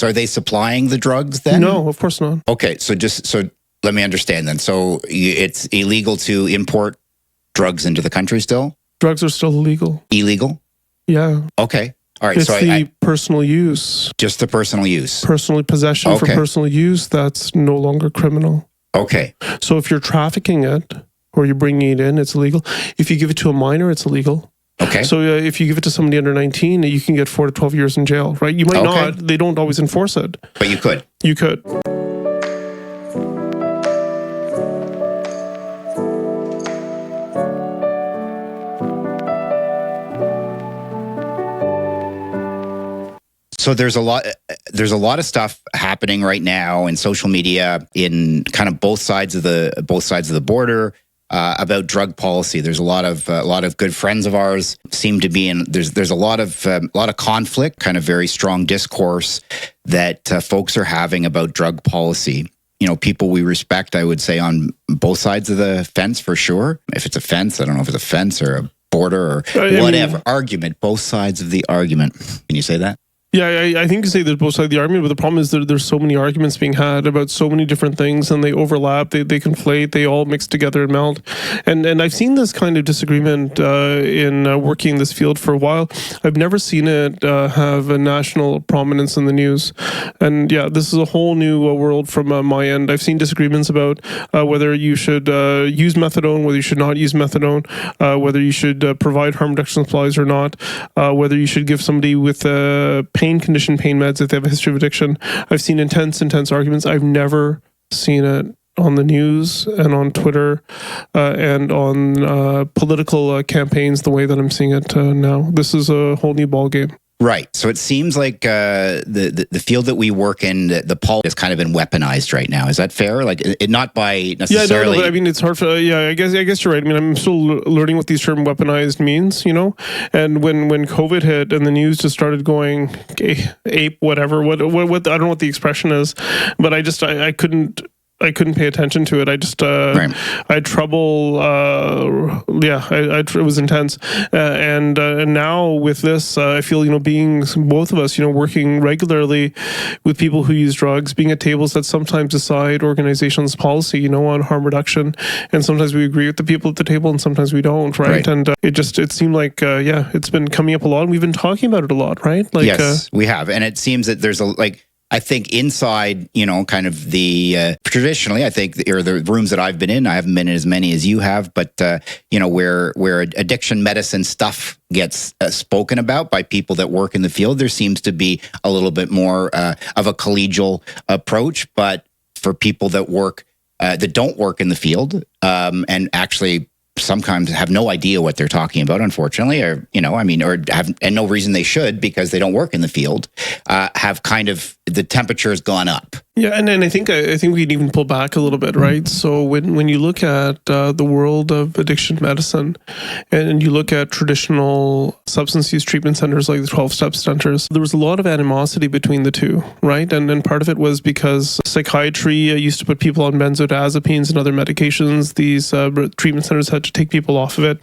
So are they supplying the drugs then? No, of course not. Okay, so let me understand then. So it's illegal to import drugs into the country still? Drugs are still illegal. Illegal? Yeah. Okay. All right. It's So the personal use. just the personal use. Personal possession for personal use, that's no longer criminal. Okay. So if you're trafficking it or you're bringing it in, it's illegal. If you give it to a minor, it's illegal. Okay. So if you give it to somebody under 19, you can get 4 to 12 years in jail, right? You might not. They don't always enforce it. But you could. You could. So there's a lot of stuff happening right now in social media in kind of both sides of the border about drug policy. There's a lot of good friends of ours seem to be in. There's a lot of conflict, kind of very strong discourse that folks are having about drug policy. You know, people we respect, I would say, on both sides of the fence for sure. If it's a fence, I don't know if it's a fence or a border or whatever. Argument, both sides of the argument. Can you say that? Yeah, I think you say there's both sides of the argument, but the problem is that there's so many arguments being had about so many different things, and they overlap, they conflate, they all mix together and melt. And I've seen this kind of disagreement in working in this field for a while. I've never seen it have a national prominence in the news. And yeah, this is a whole new world from my end. I've seen disagreements about whether you should use methadone, whether you should not use methadone, whether you should provide harm reduction supplies or not, whether you should give somebody with pain meds if they have a history of addiction. I've seen intense arguments. I've never seen it on the news and on Twitter and on political campaigns the way that I'm seeing it now. This is a whole new ballgame. Right. So it seems like the field that we work in, the pulp has kind of been weaponized right now. Is that fair? Like, it not by necessarily. Yeah, no, but I mean, it's hard for. I guess you're right. I mean, I'm still learning what these term weaponized means. You know, and when COVID hit and the news just started going ape, whatever. What I don't know what the expression is, but I couldn't pay attention to it. I just, I had trouble. It was intense. And now with this, I feel, being both of us, working regularly with people who use drugs, being at tables that sometimes decide organizations' policy, on harm reduction. And sometimes we agree with the people at the table and sometimes we don't, right? And it seemed like, it's been coming up a lot and we've been talking about it a lot, right? Like, yes, we have. And it seems that there's I think inside, kind of the traditionally, I think, or the rooms that I've been in, I haven't been in as many as you have, but where addiction medicine stuff gets spoken about by people that work in the field, there seems to be a little bit more of a collegial approach. But for people that don't work in the field, and actually sometimes have no idea what they're talking about, unfortunately, or and no reason they should because they don't work in the field, have kind of the temperature has gone up. Yeah, and I think we can even pull back a little bit, right? So when you look at the world of addiction medicine, and you look at traditional substance use treatment centers like the 12-step centers, there was a lot of animosity between the two, right? And part of it was because psychiatry used to put people on benzodiazepines and other medications. These treatment centers had to take people off of it,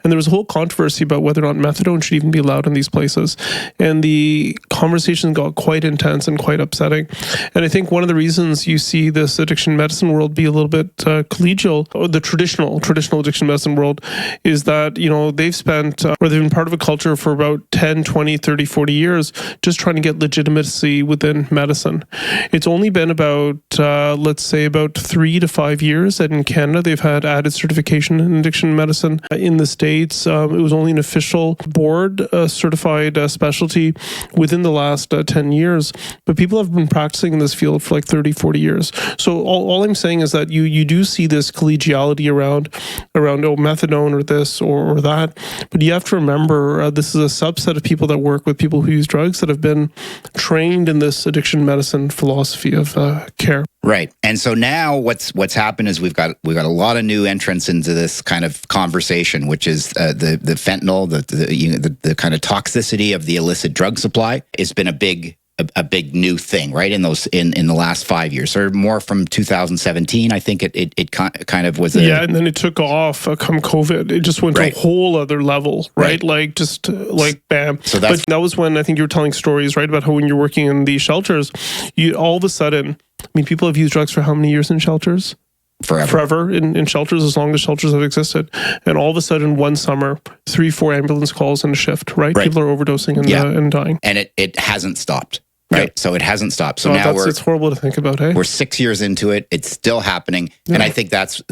and there was a whole controversy about whether or not methadone should even be allowed in these places. And the conversation got quite intense and quite upsetting. And I think one of the reasons you see this addiction medicine world be a little bit collegial, or the traditional addiction medicine world, is that, they've spent, or they've been part of a culture for about 10, 20, 30, 40 years, just trying to get legitimacy within medicine. It's only been about, let's say, about 3 to 5 years that in Canada they've had added certification in addiction medicine. In the States, it was only an official board certified specialty within the last 10 years. But people have been practicing in this field for like 30, 40 years. So all I'm saying is that you do see this collegiality around methadone or this or that. But you have to remember this is a subset of people that work with people who use drugs that have been trained in this addiction medicine philosophy of care. Right. And so now what's happened is we've got a lot of new entrants into this kind of conversation, which is the fentanyl, the kind of toxicity of the illicit drug supply. It's been a big a big new thing, right? In the last 5 years, or more from 2017. I think it kind of was. And then it took off come COVID. It just went to a whole other level, right? Like just like bam. So but that was when I think you were telling stories, right, about how when you're working in these shelters, you all of a sudden, I mean, people have used drugs for how many years in shelters? Forever in shelters, as long as shelters have existed. And all of a sudden, one summer, 3-4 ambulance calls in a shift, right? People are overdosing and dying. And it hasn't stopped, right? Yep. So it hasn't stopped. So now it's horrible to think about, hey? We're 6 years into it. It's still happening. Yeah. And I think that's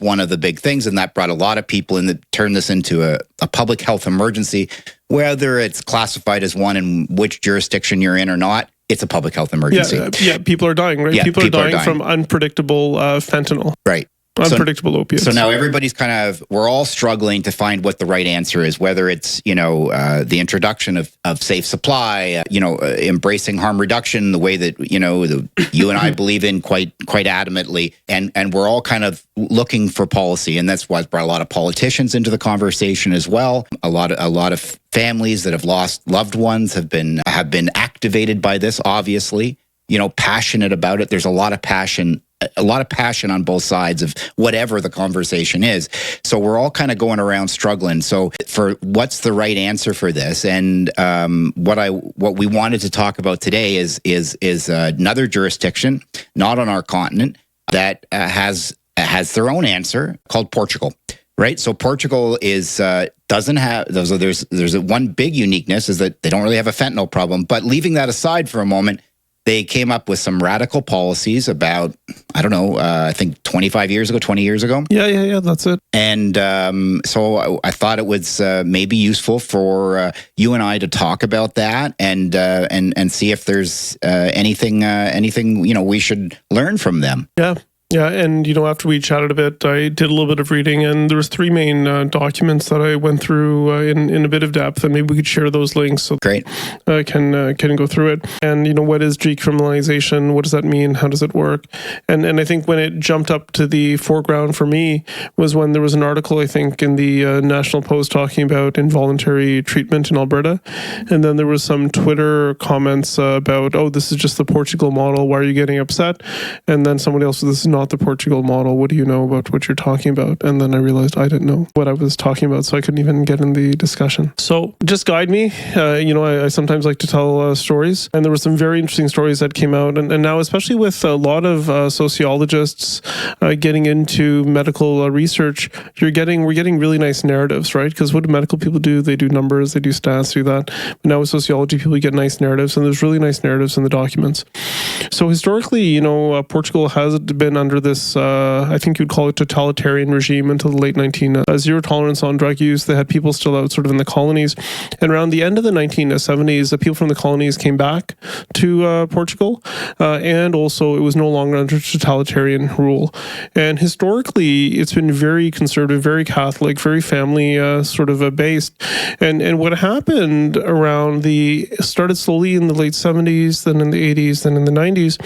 one of the big things. And that brought a lot of people in that turned this into a public health emergency, whether it's classified as one in which jurisdiction you're in or not. It's a public health emergency. Yeah, people are dying, right? Yeah, people are dying from unpredictable fentanyl. Right. Unpredictable opiates. So now everybody's we're all struggling to find what the right answer is, whether it's, the introduction of safe supply, embracing harm reduction, the way that, you and I believe in quite adamantly. And we're all kind of looking for policy. And that's what's brought a lot of politicians into the conversation as well. A lot of families that have lost loved ones have been activated by this, obviously, passionate about it. There's a lot of passion on both sides of whatever the conversation is. So we're all kind of going around struggling. So for what's the right answer for this? And what we wanted to talk about today is another jurisdiction, not on our continent, that has their own answer, called Portugal. Right, so Portugal doesn't have there's one big uniqueness is that they don't really have a fentanyl problem. But leaving that aside for a moment, they came up with some radical policies about, I think 20 years ago. Yeah, that's it. And so I thought it was maybe useful for you and I to talk about that and see if there's anything we should learn from them. Yeah, and after we chatted a bit, I did a little bit of reading, and there was 3 main documents that I went through in a bit of depth, and maybe we could share those links so great can go through it. And what is decriminalization? What does that mean? How does it work? And I think when it jumped up to the foreground for me was when there was an article, I think, in the National Post talking about involuntary treatment in Alberta, and then there was some Twitter comments about, this is just the Portugal model. Why are you getting upset? And then somebody else, this is not the Portugal model. What do you know about what you're talking about? And then I realized I didn't know what I was talking about, so I couldn't even get in the discussion. So just guide me. I sometimes like to tell stories, and there were some very interesting stories that came out. And now, especially with a lot of sociologists getting into medical research, we're getting really nice narratives, right? Because what do medical people do? They do numbers, they do stats, do that. But now with sociology, people get nice narratives, and there's really nice narratives in the documents. So historically, Portugal has been under this, I think you'd call it totalitarian regime until the late 1900s. Zero tolerance on drug use. They had people still out sort of in the colonies. And around the end of the 1970s, the people from the colonies came back to Portugal. And also it was no longer under totalitarian rule. And historically, it's been very conservative, very Catholic, very family sort of based. And what happened started slowly in the late 70s, then in the 80s, then in the 90s,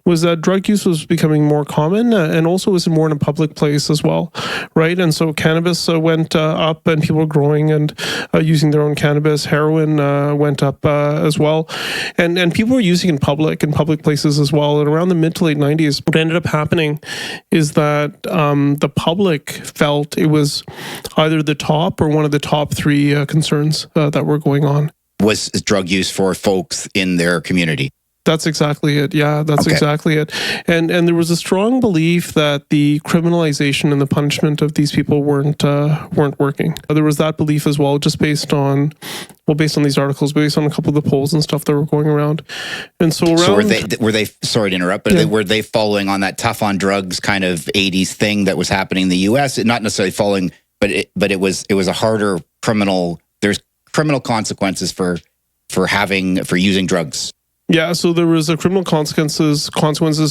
was that drug use was becoming more common, and also was more in a public place as well, right? And so cannabis went up, and people were growing and using their own cannabis. Heroin went up as well, and people were using in public places as well. And around the mid to late 90s, what ended up happening is that the public felt it was either the top or one of the top 3 concerns that were going on. Was drug use for folks in their community? That's exactly it. Yeah, that's exactly it. And there was a strong belief that the criminalization and the punishment of these people weren't working. There was that belief as well, just based on these articles, based on a couple of the polls and stuff that were going around. And so were they sorry to interrupt, but were they following on that tough on drugs kind of 80s thing that was happening in the US? Not necessarily following, but it was a harder there's criminal consequences for using drugs. Yeah, so there was criminal consequences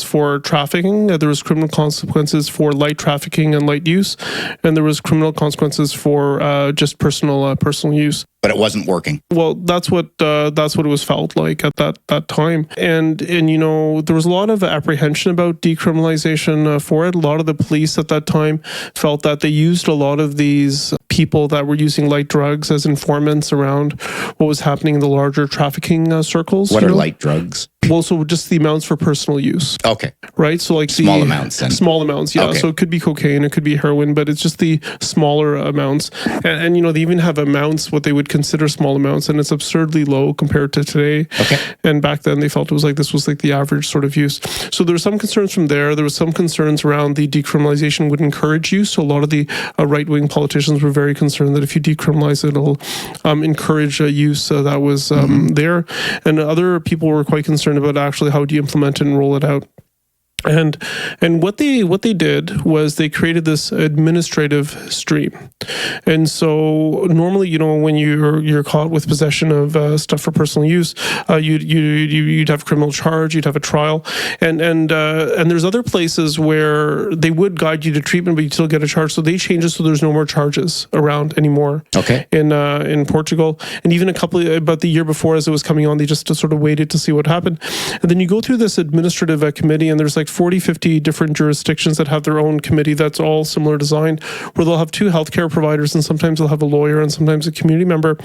for trafficking. There was criminal consequences for light trafficking and light use, and there was criminal consequences for just personal use. But it wasn't working. Well, that's what it was felt like at that time, and there was a lot of apprehension about decriminalization for it. A lot of the police at that time felt that they used a lot of these people that were using light drugs as informants around what was happening in the larger trafficking circles. What are light drugs? Well, so just the amounts for personal use. Okay. Right? So like small amounts then. Small amounts, yeah. Okay. So it could be cocaine, it could be heroin, but it's just the smaller amounts. And you know, they even have amounts, what they would consider small amounts, and it's absurdly low compared to today. Okay. And back then they felt it was like, this was like the average sort of use. So there were some concerns from there. There was some concerns around the decriminalization would encourage use. So a lot of the right-wing politicians were very concerned that if you decriminalize it, it'll encourage use that was there. And other people were quite concerned about actually how do you implement it and roll it out. And what they did was they created this administrative stream. And so normally, you know, when you're caught with possession of stuff for personal use, you'd have a criminal charge, you'd have a trial, and there's other places where they would guide you to treatment, but you still get a charge. So they changed it so there's no more charges around anymore. Okay. In Portugal, and even about the year before, as it was coming on, they just sort of waited to see what happened, and then you go through this administrative committee, and there's like 40, 50 different jurisdictions that have their own committee that's all similar design, where they'll have two healthcare providers, and sometimes they'll have a lawyer and sometimes a community member.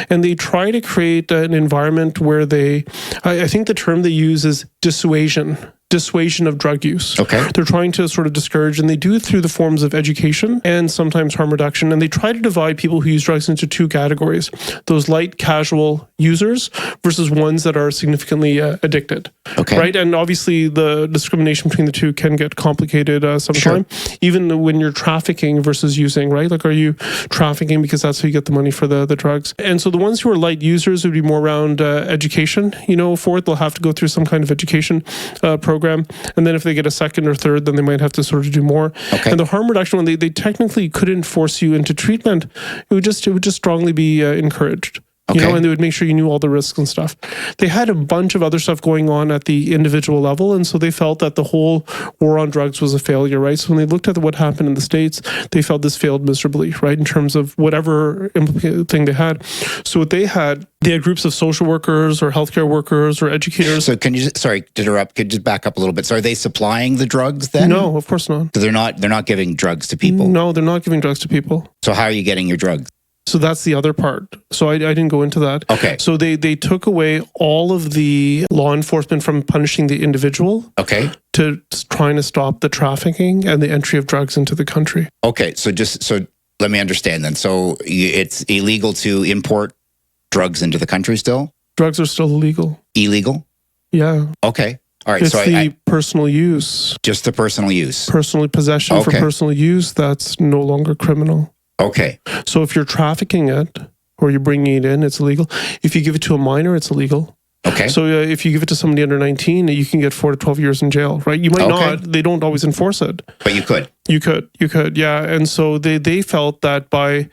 And they try to create an environment where I think the term they use is dissuasion of drug use. Okay. They're trying to sort of discourage, and they do it through the forms of education and sometimes harm reduction. And they try to divide people who use drugs into two categories: those light, casual users versus ones that are significantly addicted. Okay. Right. And obviously the discrimination between the two can get complicated sometimes, even when you're trafficking versus using, right? Like, are you trafficking because that's how you get the money for the drugs? And so the ones who are light users would be more around education, you know, for it. They'll have to go through some kind of education program. And then if they get a second or third, then they might have to sort of do more. Okay. And the harm reduction one, they technically couldn't force you into treatment. It would just strongly be encouraged. Okay. You know, and they would make sure you knew all the risks and stuff. They had a bunch of other stuff going on at the individual level, and so they felt that the whole war on drugs was a failure, right? So when they looked at what happened in the States, they felt this failed miserably, right, in terms of whatever thing they had. So what they had groups of social workers or healthcare workers or educators. So can you sorry to interrupt? Could you just back up a little bit? So are they supplying the drugs then? No, of course not. So they're not giving drugs to people. No, they're not giving drugs to people. So how are you getting your drugs? So that's the other part. So I didn't go into that. Okay. So they took away all of the law enforcement from punishing the individual. Okay. To trying to stop the trafficking and the entry of drugs into the country. Okay. So let me understand then. So it's illegal to import drugs into the country still? Drugs are still illegal. Illegal? Yeah. Okay. All right. It's So the personal use. Just the personal use. Personal possession for personal use, that's no longer criminal. Okay. So if you're trafficking it or you're bringing it in, it's illegal. If you give it to a minor, it's illegal. Okay. So if you give it to somebody under 19, you can get 4 to 12 years in jail, right? You might not. They don't always enforce it. But you could. You could, yeah. And so they felt that by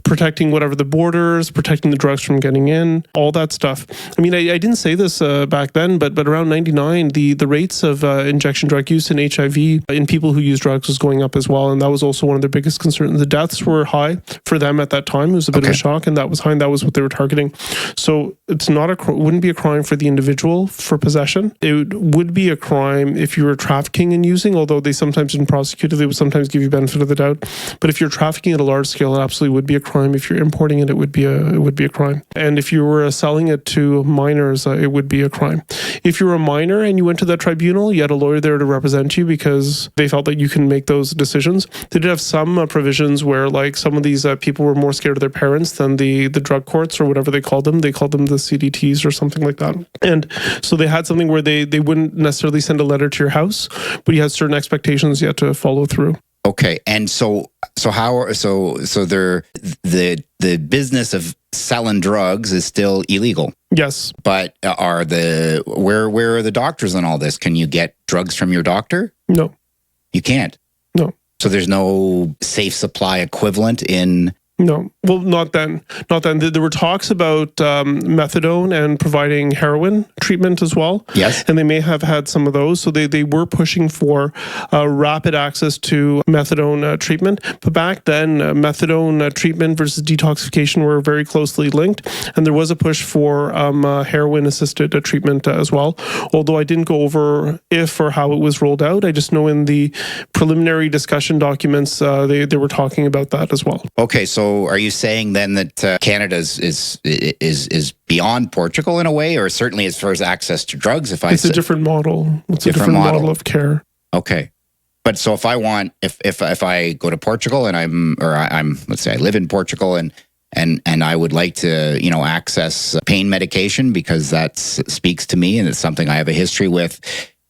protecting whatever the borders, protecting the drugs from getting in, all that stuff. I mean, I didn't say this back then, but around 99, the rates of injection drug use and HIV in people who use drugs was going up as well. And that was also one of their biggest concerns. The deaths were high for them at that time. It was a bit of a shock, and that was high, and that was what they were targeting. So it's wouldn't be a crime for the individual for possession. It would be a crime if you were trafficking and using, although they sometimes didn't prosecute it. They would sometimes give you benefit of the doubt. But if you're trafficking at a large scale, it absolutely would be a crime. If you're importing it, it would be a crime. And if you were selling it to minors, it would be a crime. If you're a minor and you went to that tribunal, you had a lawyer there to represent you because they felt that you can make those decisions. They did have some provisions where, like, some of these people were more scared of their parents than the drug courts or whatever they called them. They called them the CDTs or something like that. And so they had something where they wouldn't necessarily send a letter to your house, but you had certain expectations you had to follow through. Okay, and so they're the business of selling drugs is still illegal. Yes, but where are the doctors on all this? Can you get drugs from your doctor? No, you can't. No, so there's no safe supply equivalent in. No, well, not then. Not then. There were talks about methadone and providing heroin treatment as well. Yes. And they may have had some of those. So they were pushing for rapid access to methadone treatment. But back then, methadone treatment versus detoxification were very closely linked. And there was a push for heroin-assisted treatment as well. Although I didn't go over if or how it was rolled out. I just know in the preliminary discussion documents, they were talking about that as well. Okay, so So are you saying then that Canada is beyond Portugal in a way, or certainly as far as access to drugs? It's a different model. It's a different model of care. Okay. But so if I want, if I go to Portugal and I'm let's say I live in Portugal and I would like to, access pain medication because that speaks to me and it's something I have a history with,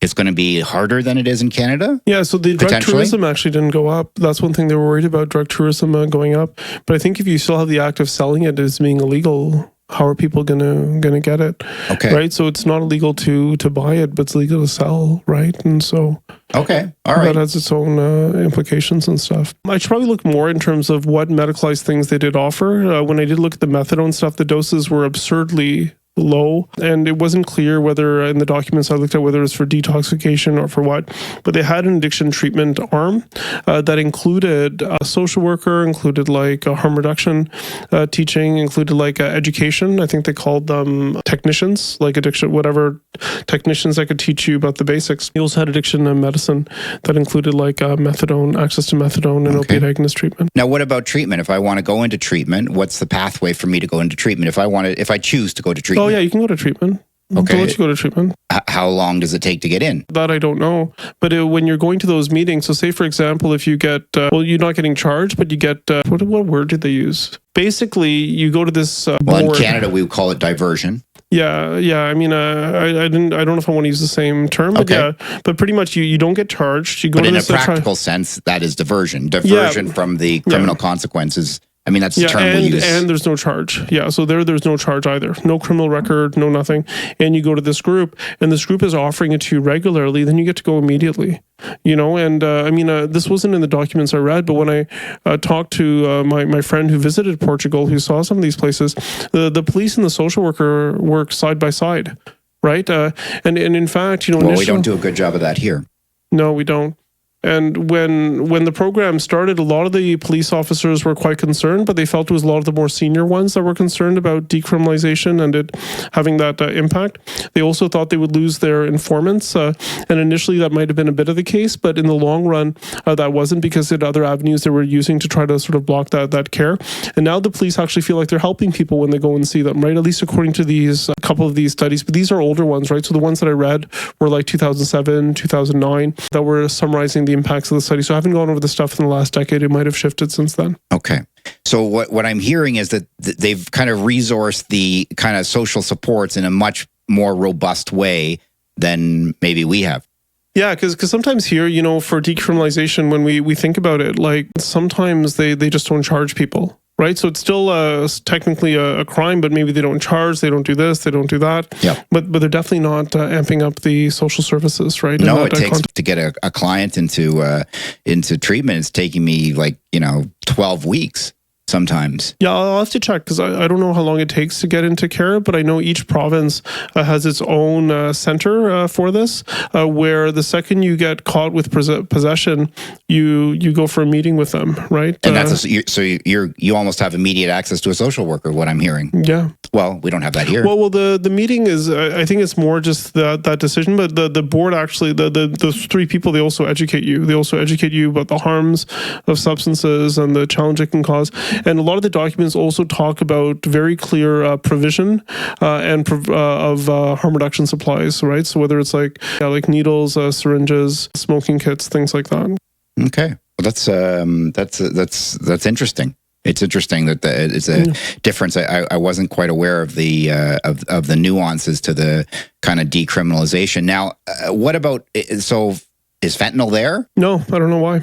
it's going to be harder than it is in Canada? Yeah, so the drug tourism actually didn't go up. That's one thing they were worried about, drug tourism going up. But I think if you still have the act of selling it as being illegal, how are people gonna get it? Okay. Right? So it's not illegal to buy it, but it's legal to sell, right? And so okay, all right. That has its own implications and stuff. I should probably look more in terms of what medicalized things they did offer. When I did look at the methadone stuff, the doses were absurdly low, and it wasn't clear whether in the documents I looked at whether it was for detoxification or for what, but they had an addiction treatment arm that included a social worker, included like a harm reduction teaching, included like education. I think they called them technicians, like addiction, whatever technicians that could teach you about the basics. They also had addiction medicine that included like methadone, access to methadone and opiate agonist treatment. Now, what about treatment? If I want to go into treatment, what's the pathway for me to go into treatment? If I choose to go to treatment? Oh yeah, you can go to treatment. Okay. They'll let you go to treatment. How long does it take to get in? That I don't know. But when you're going to those meetings, so say for example, if you get, you're not getting charged, but you get, what word did they use? Basically, you go to this well, board. In Canada, we would call it diversion. Yeah. I mean, I don't know if I want to use the same term, but okay. But pretty much you don't get charged. You go but to in this a practical sense, that is diversion. Diversion from the criminal consequences. I mean, that's the term we use. And there's no charge. Yeah, so there's no charge either. No criminal record, no nothing. And you go to this group, and this group is offering it to you regularly, then you get to go immediately. And this wasn't in the documents I read, but when I talked to my friend who visited Portugal, who saw some of these places, the police and the social worker work side by side, right? And in fact, well, we don't do a good job of that here. No, we don't. And when the program started, a lot of the police officers were quite concerned, but they felt it was a lot of the more senior ones that were concerned about decriminalization and it having that impact. They also thought they would lose their informants, and initially that might have been a bit of the case, but in the long run, that wasn't, because they had other avenues they were using to try to sort of block that care. And now the police actually feel like they're helping people when they go and see them, right? At least according to a couple of these studies, but these are older ones, right? So the ones that I read were like 2007, 2009, that were summarizing the impacts of the study. So I haven't gone over the stuff in the last decade. It might have shifted since then. Okay. So what I'm hearing is that they've kind of resourced the kind of social supports in a much more robust way than maybe we have. Yeah, because sometimes here, for decriminalization, when we think about it, like sometimes they just don't charge people. Right, so it's still technically a crime, but maybe they don't charge, they don't do this, they don't do that. Yeah. But they're definitely not amping up the social services, right? No, it takes to get a client into treatment. It's taking me 12 weeks sometimes. Yeah, I'll have to check because I don't know how long it takes to get into care, but I know each province has its own center for this, where the second you get caught with possession, you go for a meeting with them, right? And that's you almost have immediate access to a social worker. What I'm hearing. Yeah. Well, we don't have that here. Well, the meeting is, I think it's more just that decision, but the board actually, those three people, they also educate you. They also educate you about the harms of substances and the challenge it can cause. And a lot of the documents also talk about very clear provision of harm reduction supplies, right? So whether it's like needles, syringes, smoking kits, things like that. Okay, well that's interesting. It's interesting that it's a difference. I wasn't quite aware of the of the nuances to the kind of decriminalization. Now, what about, so is fentanyl there? No, I don't know why.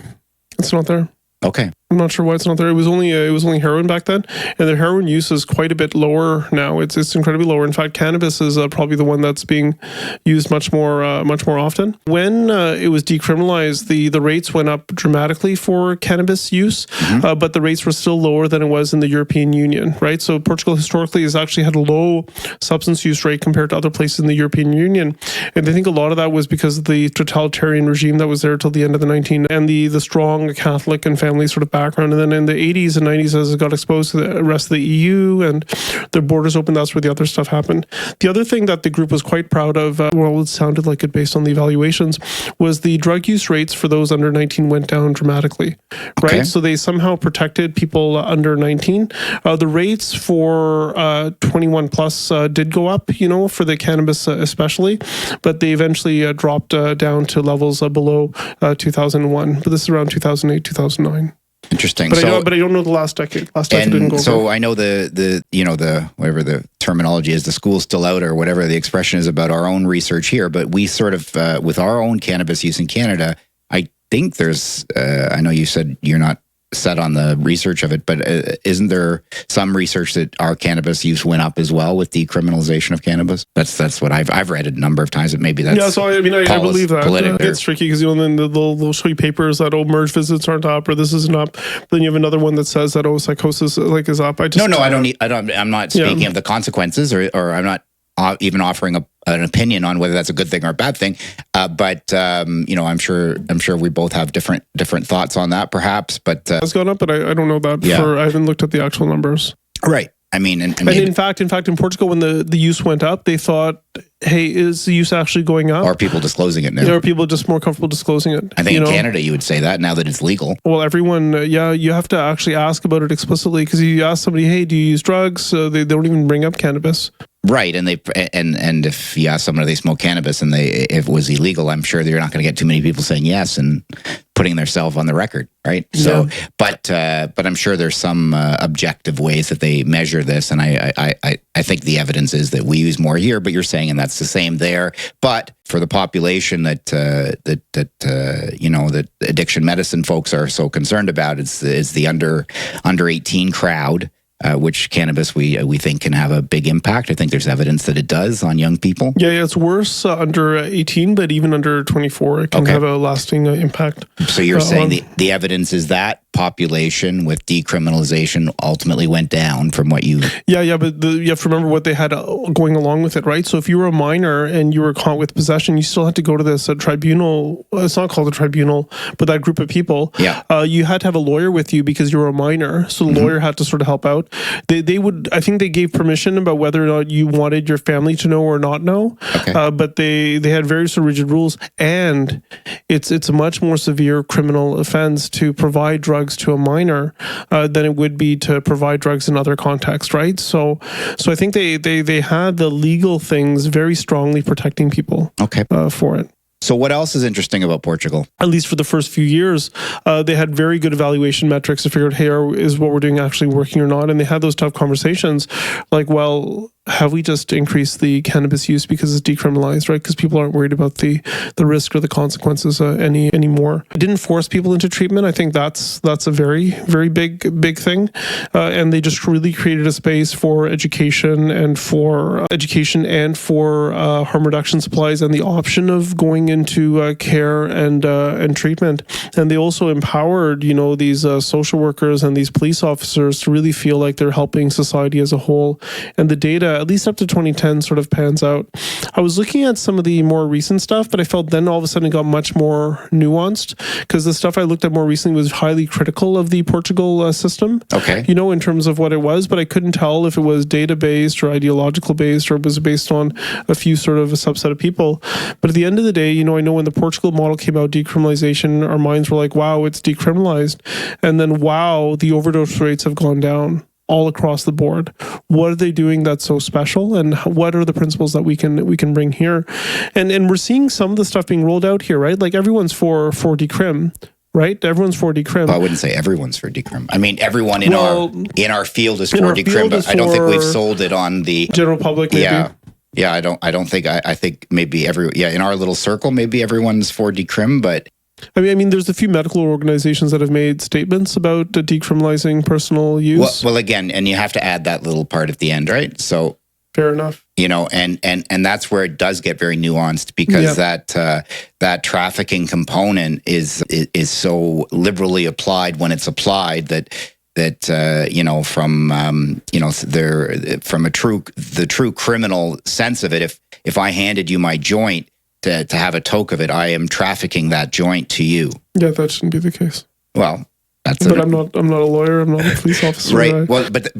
It's not there. Okay. I'm not sure why it's not there. It was only heroin back then, and the heroin use is quite a bit lower now. It's incredibly lower. In fact, cannabis is probably the one that's being used much more often. When it was decriminalized, the rates went up dramatically for cannabis use, but the rates were still lower than it was in the European Union, right? So Portugal historically has actually had a low substance use rate compared to other places in the European Union, and I think a lot of that was because of the totalitarian regime that was there till the end of the and the strong Catholic and family sort of background. And then in the 80s and 90s, as it got exposed to the rest of the EU and the borders opened, that's where the other stuff happened. The other thing that the group was quite proud of, well, it sounded like it based on the evaluations, was the drug use rates for those under 19 went down dramatically, right? Okay. So they somehow protected people under 19. The rates for 21 plus did go up, for the cannabis especially, but they eventually dropped down to levels below 2001. But this is around 2008, 2009. Interesting. But I don't know the last decade. Last decade didn't go. So I know the whatever the terminology is, the school's still out or whatever the expression is about our own research here. But we sort of with our own cannabis use in Canada, I think there's. I know you said you're not set on the research of it, but isn't there some research that our cannabis use went up as well with decriminalization of cannabis? That's what I've read it a number of times. But maybe that's So I believe that it's tricky because then they'll show you papers that merge visits aren't up or this isn't up. Then you have another one that says that psychosis is up. I'm not speaking of the consequences or I'm not even offering an opinion on whether that's a good thing or a bad thing. But I'm sure we both have different thoughts on that, perhaps. But it's gone up, but I don't know that. I haven't looked at the actual numbers. Right. I mean, and in fact, in Portugal, when the use went up, they thought, "Hey, is the use actually going up? Are people disclosing it now? Are people just more comfortable disclosing it?" I think in Canada, you would say that now that it's legal. Well, everyone, you have to actually ask about it explicitly because you ask somebody, "Hey, do you use drugs?" They don't even bring up cannabis. Right, and if you ask someone if they smoke cannabis and if it was illegal, I'm sure you're not going to get too many people saying yes and putting themselves on the record, right? So, but I'm sure there's some objective ways that they measure this, and I think the evidence is that we use more here. But you're saying, and that's the same there. But for the population that addiction medicine folks are so concerned about, is the under 18 crowd. Which cannabis we think can have a big impact. I think there's evidence that it does on young people. Yeah, it's worse under 18, but even under 24, it can have a lasting impact. So you're saying the evidence is that population with decriminalization ultimately went down from what you... Yeah, but you have to remember what they had going along with it, right? So if you were a minor and you were caught with possession, you still had to go to this tribunal. It's not called a tribunal, but that group of people. Yeah. You had to have a lawyer with you because you were a minor. So the lawyer had to sort of help out. They would, I think they gave permission about whether or not you wanted your family to know or not know. Okay. But they had very sort of rigid rules, and it's a much more severe criminal offense to provide drugs to a minor than it would be to provide drugs in other contexts, right? So I think they had the legal things very strongly protecting people for it. So what else is interesting about Portugal? At least for the first few years, they had very good evaluation metrics to figure out, hey, is what we're doing actually working or not? And they had those tough conversations like, well, have we just increased the cannabis use because it's decriminalized, right? Because people aren't worried about the risk or the consequences anymore. It didn't force people into treatment. I think that's a very, very big thing. And they just really created a space for education and for harm reduction supplies and the option of going into care and treatment. And they also empowered, these social workers and these police officers to really feel like they're helping society as a whole. And the data, at least up to 2010, sort of pans out. I was looking at some of the more recent stuff, but I felt then all of a sudden it got much more nuanced because the stuff I looked at more recently was highly critical of the Portugal system. Okay. In terms of what it was, but I couldn't tell if it was data-based or ideological based or it was based on a few sort of a subset of people. But at the end of the day, I know when the Portugal model came out, decriminalization, our minds were like, wow, it's decriminalized. And then, wow, the overdose rates have gone down all across the board. What are they doing that's so special, and what are the principles that we can bring here? And we're seeing some of the stuff being rolled out here, right? Like everyone's for decrim, right? Everyone's for decrim. Well, I wouldn't say everyone's for decrim. I mean, everyone in our field is for decrim, but I don't think we've sold it on the general public. Maybe. Yeah. I don't think. I think maybe in our little circle, maybe everyone's for decrim, but. I mean, there's a few medical organizations that have made statements about decriminalizing personal use. Well, again, and you have to add that little part at the end, right? So fair enough. And that's where it does get very nuanced because that trafficking component is so liberally applied when it's applied that from the true criminal sense of it, if I handed you my joint to have a toke of it, I am trafficking that joint to you. Yeah, that shouldn't be the case. Well, But I'm not a lawyer. I'm not a police officer. Right. Well, but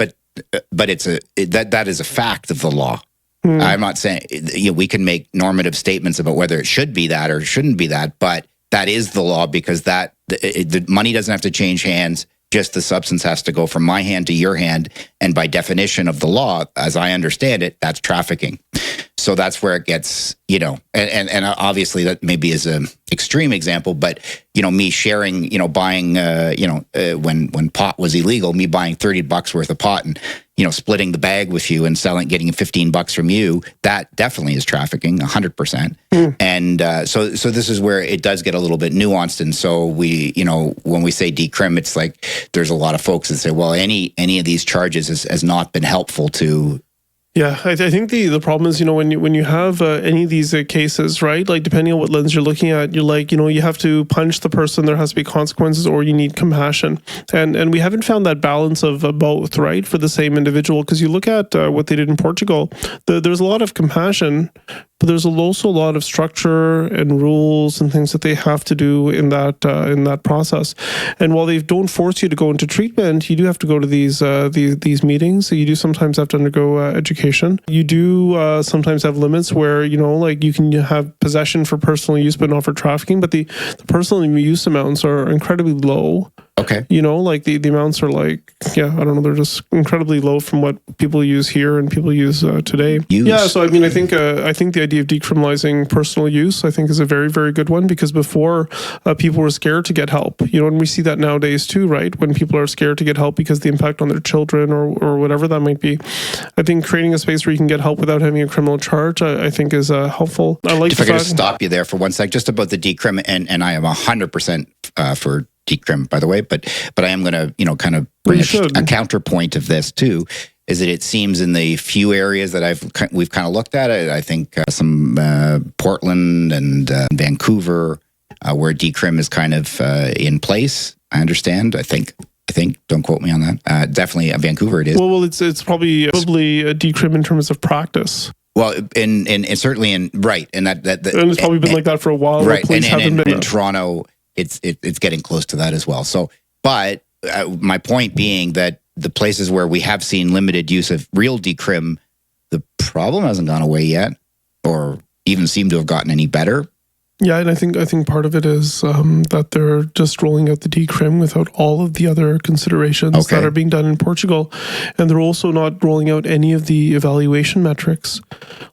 that is a fact of the law. I'm not saying we can make normative statements about whether it should be that or shouldn't be that, but that is the law because the money doesn't have to change hands. Just the substance has to go from my hand to your hand. And by definition of the law, as I understand it, that's trafficking. So that's where it gets, and obviously that maybe is an extreme example, but, me sharing, buying, when pot was illegal, me buying $30 worth of pot and, splitting the bag with you and getting $15 from you, that definitely is trafficking 100%. And so this is where it does get a little bit nuanced. And so we, when we say decrim, it's like there's a lot of folks that say, well, any of these charges has not been helpful to. Yeah, I think the problem is, when you have any of these cases, right, like depending on what lens you're looking at, you're like, you have to punish the person, there has to be consequences, or you need compassion. And we haven't found that balance of both, right, for the same individual. Because you look at what they did in Portugal, there's a lot of compassion, but there's also a lot of structure and rules and things that they have to do in that process. And while they don't force you to go into treatment, you do have to go to these meetings. So you do sometimes have to undergo education. You do sometimes have limits where, like you can have possession for personal use, but not for trafficking. But the personal use amounts are incredibly low. Okay. Like the amounts are like, I don't know, they're just incredibly low from what people use here and people use today. Yeah, so I think the idea of decriminalizing personal use, I think, is a very, very good one because before people were scared to get help, and we see that nowadays too, right? When people are scared to get help because the impact on their children or whatever that might be. I think creating a space where you can get help without having a criminal charge, I think is helpful. I like if I could just stop you there for one sec, just about the decrim, and I am 100% for decrim, by the way, but I am going to, kind of bring a counterpoint of this too, is that it seems in the few areas that we've kind of looked at it, I think some Portland and Vancouver, where decrim is kind of in place. I think, don't quote me on that. Definitely Vancouver it is. Well, it's probably a decrim in terms of practice. Well, and certainly right, and that and it's probably been like that for a while. Right, and in Toronto, it's getting close to that as well. So, but my point being that the places where we have seen limited use of real decrim, the problem hasn't gone away yet, or even seem to have gotten any better. Yeah, and I think part of it is that they're just rolling out the decrim without all of the other considerations that are being done in Portugal, and they're also not rolling out any of the evaluation metrics.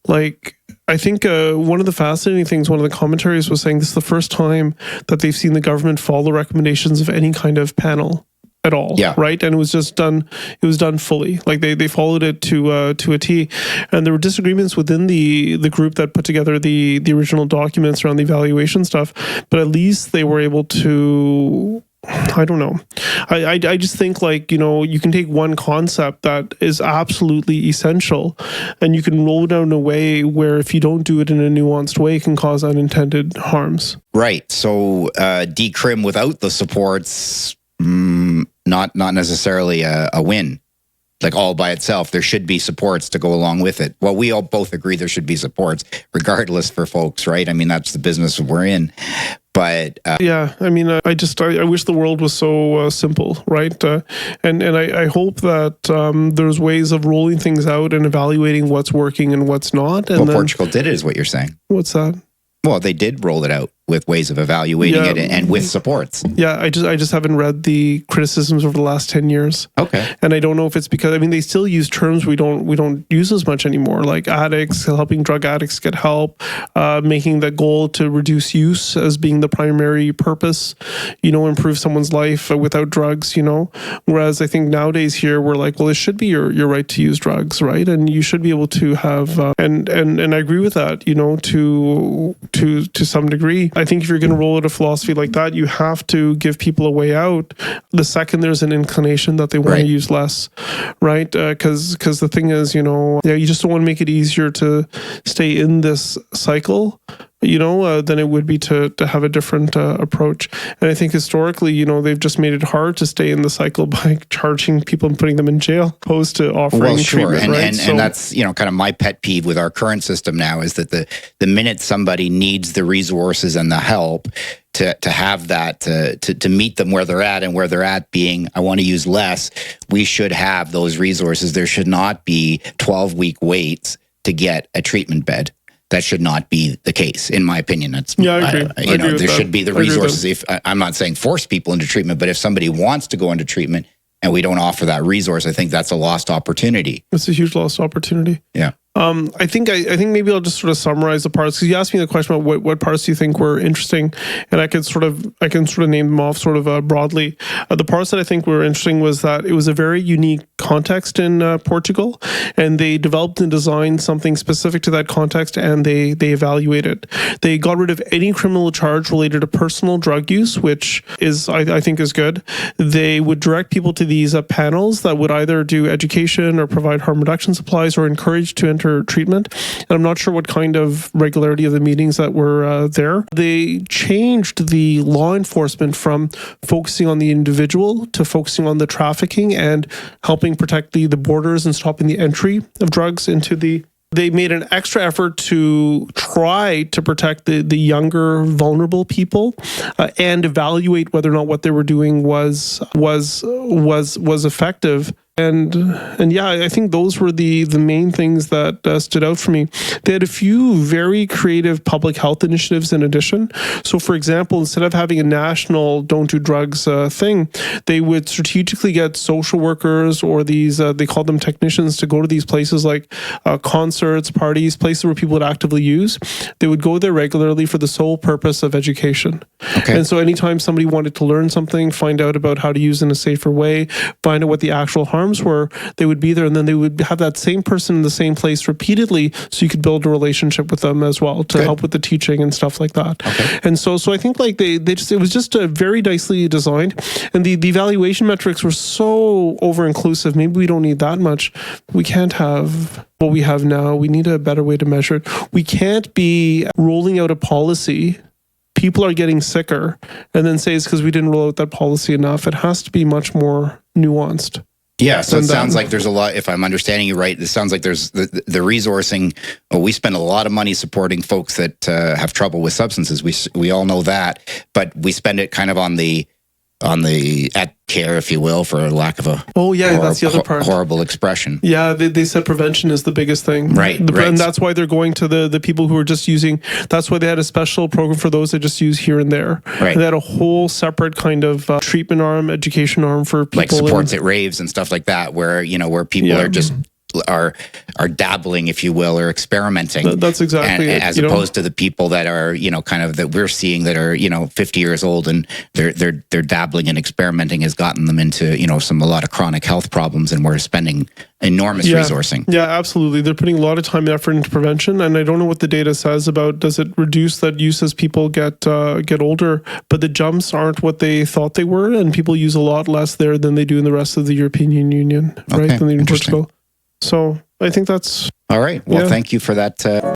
Like, I think one of the fascinating things, one of the commentaries was saying this is the first time that they've seen the government follow recommendations of any kind of panel at all, right? And it was just done. It was done fully. Like they followed it to a T. And there were disagreements within the group that put together the original documents around the evaluation stuff. But at least they were able to. I don't know. I just think you can take one concept that is absolutely essential and you can roll it out in a way where if you don't do it in a nuanced way, it can cause unintended harms. Right. So decrim without the supports, not necessarily a win. Like all by itself, there should be supports to go along with it. Well, we all both agree there should be supports, regardless for folks, right? I mean, that's the business we're in. But I mean, I wish the world was so simple, right? And I hope that there's ways of rolling things out and evaluating what's working and what's not. And Portugal did it, is what you're saying. What's that? Well, they did roll it out with ways of evaluating it and with supports. Yeah, I just haven't read the criticisms over the last 10 years. Okay. And I don't know if it's because they still use terms we don't use as much anymore, like addicts, helping drug addicts get help, making the goal to reduce use as being the primary purpose, improve someone's life without drugs, Whereas I think nowadays here we're like, well, it should be your right to use drugs, right? And you should be able to have and I agree with that, to some degree. I think if you're going to roll out a philosophy like that, you have to give people a way out the second there's an inclination that they want to use less, right? Because the thing is, you just don't want to make it easier to stay in this cycle, than it would be to have a different approach. And I think historically, they've just made it hard to stay in the cycle by charging people and putting them in jail, opposed to offering treatment. And that's, kind of my pet peeve with our current system now is that the minute somebody needs the resources and the help, to have that, to meet them where they're at, and where they're at being, I want to use less, we should have those resources. There should not be 12-week waits to get a treatment bed. That should not be the case, in my opinion. That's, yeah, I agree. There should be the resources. If I'm not saying force people into treatment, but if somebody wants to go into treatment and we don't offer that resource, I think that's a lost opportunity. It's a huge lost opportunity. Yeah. I think maybe I'll just sort of summarize the parts, because you asked me the question about what parts do you think were interesting, and I can sort of name them off sort of broadly. The parts that I think were interesting was that it was a very unique context in Portugal, and they developed and designed something specific to that context, and they evaluated. They got rid of any criminal charge related to personal drug use, which is I think is good. They would direct people to these panels that would either do education or provide harm reduction supplies or encourage to enter treatment. And I'm not sure what kind of regularity of the meetings that were there. They changed the law enforcement from focusing on the individual to focusing on the trafficking and helping protect the borders and stopping the entry of drugs into the. They made an extra effort to try to protect the younger, vulnerable people, and evaluate whether or not what they were doing was effective. And yeah, I think those were the main things that stood out for me. They had a few very creative public health initiatives in addition. So, for example, instead of having a national "don't do drugs" thing, they would strategically get social workers or these they called them technicians to go to these places like concerts, parties, places where people would actively use. They would go there regularly for the sole purpose of education. Okay. And so, anytime somebody wanted to learn something, find out about how to use it in a safer way, find out what the actual harms were, they would be there, and then they would have that same person in the same place repeatedly, so you could build a relationship with them as well to help with the teaching and stuff like that. Okay. And so I think like it was just a very nicely designed, and the evaluation metrics were so over inclusive. Maybe we don't need that much. We can't have what we have now. We need a better way to measure it. We can't be rolling out a policy. People are getting sicker, and then say it's because we didn't roll out that policy enough. It has to be much more nuanced. Yeah, so it sounds like there's a lot, if I'm understanding you right, it sounds like there's the resourcing. Well, we spend a lot of money supporting folks that have trouble with substances. We all know that, but we spend it kind of on the at care, if you will, for lack of a that's the other part. Horrible expression. Yeah, they said prevention is the biggest thing. Right. And that's why they're going to the people who are just using, that's why they had a special program for those that just use here and there. Right. And they had a whole separate kind of treatment arm, education arm for people. Like supports at raves and stuff like that, where people are just are dabbling, if you will, or experimenting. That's exactly it. As opposed to the people that are, kind of that we're seeing that are, 50 years old and they're dabbling and experimenting has gotten them into, a lot of chronic health problems, and we're spending enormous resourcing. Yeah, absolutely. They're putting a lot of time and effort into prevention, and I don't know what the data says about does it reduce that use as people get older, but the jumps aren't what they thought they were, and people use a lot less there than they do in the rest of the European Union, right? Than they do in Portugal. So I think that's... All right. Well, thank you for that.